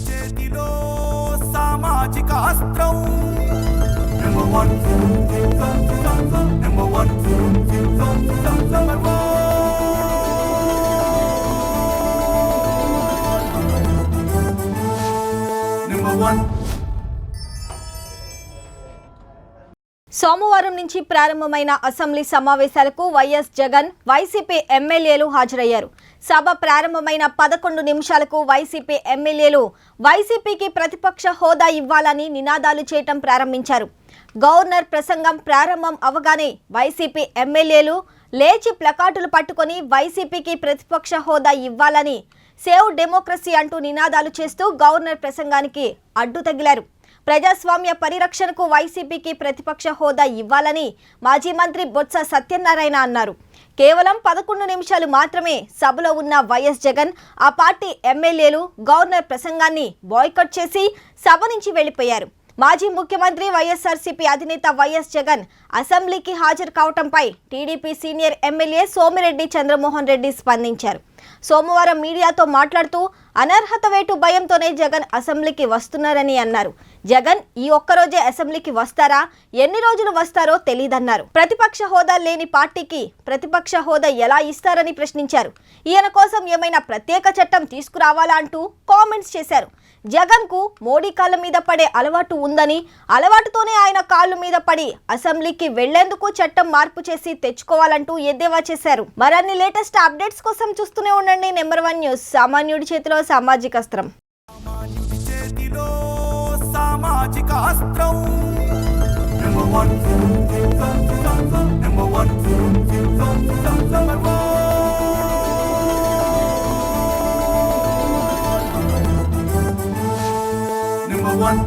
చేతిలో సామాజిక అస్త్రం number one number one number one. సోమవారం నుంచి ప్రారంభమైన అసెంబ్లీ సమావేశాలకు వైఎస్ జగన్ వైసీపీ ఎమ్మెల్యేలు హాజరయ్యారు. సభ ప్రారంభమైన 11 నిమిషాలకు వైసీపీ ఎమ్మెల్యేలు వైసీపీకి ప్రతిపక్ష హోదా ఇవ్వాలని నినాదాలు చేయటం ప్రారంభించారు. గవర్నర్ ప్రసంగం ప్రారంభం అవగానే వైసీపీ ఎమ్మెల్యేలు లేచి ప్లకార్డులు పట్టుకొని వైసీపీకి ప్రతిపక్ష హోదా ఇవ్వాలని, సేవ్ డెమోక్రసీ అంటూ నినాదాలు చేస్తూ గవర్నర్ ప్రసంగానికి అడ్డు తగిలారు. ప్రజాస్వామ్య పరిరక్షణకు వైసీపీకి ప్రతిపక్ష హోదా ఇవ్వాలని మాజీ మంత్రి బొత్స సత్యనారాయణ అన్నారు. కేవలం 11 నిమిషాలు మాత్రమే సభలో ఉన్న వైఎస్ జగన్, ఆ పార్టీ ఎమ్మెల్యేలు గవర్నర్ ప్రసంగాన్ని బాయ్కాట్ చేసి సభ నుంచి వెళ్లిపోయారు. మాజీ ముఖ్యమంత్రి వైఎస్ఆర్సీపీ అధినేత వైఎస్ జగన్ అసెంబ్లీకి హాజరు కావడంపై TDP senior MLA Somireddy Chandramohan Reddy స్పందించారు. సోమవారం మీడియాతో మాట్లాడుతూ అనర్హత వేటు భయంతోనే జగన్ అసెంబ్లీకి వస్తున్నారని అన్నారు. జగన్ ఈ ఒక్కరోజే అసెంబ్లీకి వస్తారా, ఎన్ని రోజులు వస్తారో తెలియదన్నారు. ప్రతిపక్ష హోదా లేని పార్టీకి ప్రతిపక్ష హోదా ఎలా ఇస్తారని ప్రశ్నించారు. ఈయన కోసం ఏమైనా ప్రత్యేక చట్టం తీసుకురావాలా అంటూ కామెంట్స్ చేశారు. జగన్ కు మోడీ కాళ్ళ మీద పడే అలవాటు ఉందని, అలవాటుతోనే ఆయన కాళ్ళ మీద పడి అసెంబ్లీకి వెళ్లేందుకు చట్టం మార్పు చేసి తెచ్చుకోవాలంటూ ఎద్దేవా చేశారు. మరిన్ని లేటెస్ట్ అప్డేట్స్ కోసం చూస్తూనే ఉండండి నెంబర్ 1 న్యూస్. సామాన్యుడి చేతిలో సామాజిక అస్త్రం. సామాజిక అస్త్రం number one number one number one.